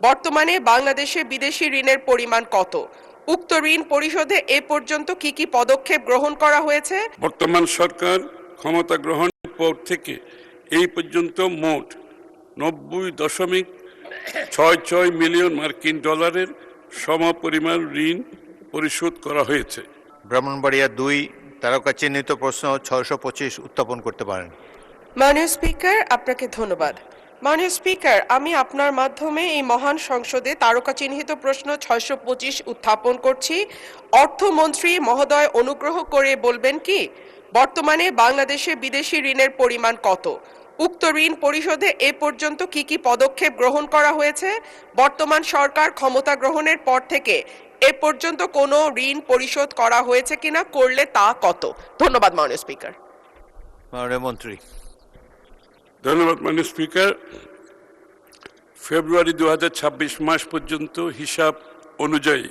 বর্তমানে বাংলাদেশে বিদেশি ঋণের পরিমাণ কত? উক্ত ঋণ পরিশোধে এ পর্যন্ত কি কি পদক্ষেপ গ্রহণ করা হয়েছে? বর্তমান সরকার ক্ষমতা গ্রহণের পর থেকে এই পর্যন্ত মোট 90.66 মিলিয়ন মার্কিন ডলারের সমপরিমাণ ঋণ পরিশোধ করা হয়েছে। ব্রাহ্মণবাড়িয়া 2 তারকা চিহ্নিত প্রশ্ন 625 উত্থাপন করতে পারেন। মাননীয় স্পিকার, আপনাকে ধন্যবাদ। মাননীয় স্পিকার, আমি আপনার মাধ্যমে এই মহান সংসদে তারকা চিহ্নিত প্রশ্ন 625 উত্থাপন করছি। অর্থমন্ত্রী মহোদয় অনুগ্রহ করে বলবেন কি বর্তমানে বাংলাদেশে বিদেশি ঋণের পরিমাণ কত? উক্ত ঋণ পরিশোধে এ পর্যন্ত কি কি পদক্ষেপ গ্রহণ করা হয়েছে? বর্তমান সরকার ক্ষমতা গ্রহণের পর থেকে এ পর্যন্ত কোনো ঋণ পরিশোধ করা হয়েছে কিনা, করলে তা কত? ধন্যবাদ মাননীয় স্পিকার। মাননীয় মন্ত্রী। ধন্যবাদ মাননীয় স্পিকার। ফেব্রুয়ারি 2026 মাস পর্যন্ত হিসাব অনুযায়ী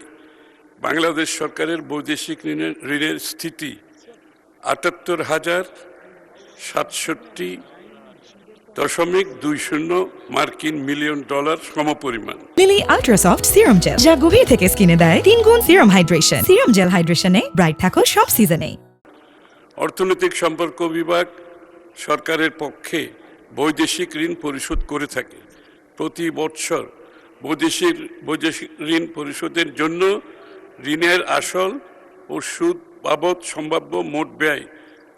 বাংলাদেশ সরকারের বৈদেশিক ঋণের স্থিতি 78,767.20 মার্কিন মিলিয়ন ডলার সমপরিমাণ। Lily ultra soft serum gel, যা গভীর থেকে স্কিনে দেয় 3 গুণ সিরাম হাইড্রেশন। সিরাম জেল হাইড্রেশনে ব্রাইট থাকো সব সিজনে। অর্থনৈতিক সম্পর্ক বিভাগ সরকারের পক্ষে বৈদেশিক ঋণ পরিশোধ করে থাকে। প্রতি বৎসর বৈদেশিক ঋণ পরিশোধের জন্য ঋণের আসল ও সুদ বাবদ সম্ভাব্য মোট ব্যয়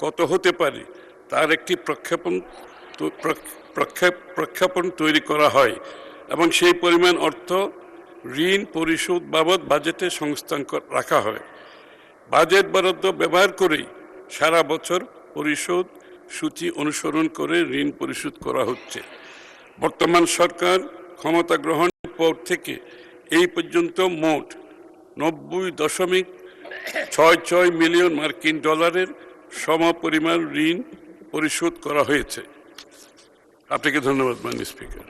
কত হতে পারে তার একটি প্রক্ষেপণ তৈরি করা হয় এবং সেই পরিমাণ অর্থ ঋণ পরিশোধ বাবদ বাজেটে সংস্থান রাখা হয়। বাজেট বরাদ্দ ব্যবহার করেই সারা বছর পরিশোধ সূচি অনুসরণ করে ঋণ পরিশোধ করা হচ্ছে। বর্তমান সরকার ক্ষমতা গ্রহণের পর থেকে এই পর্যন্ত মোট 90.66 মিলিয়ন মার্কিন ডলারের সমপরিমাণ ঋণ পরিশোধ করা হয়েছে। আপনাকে ধন্যবাদ মাননীয় স্পিকার।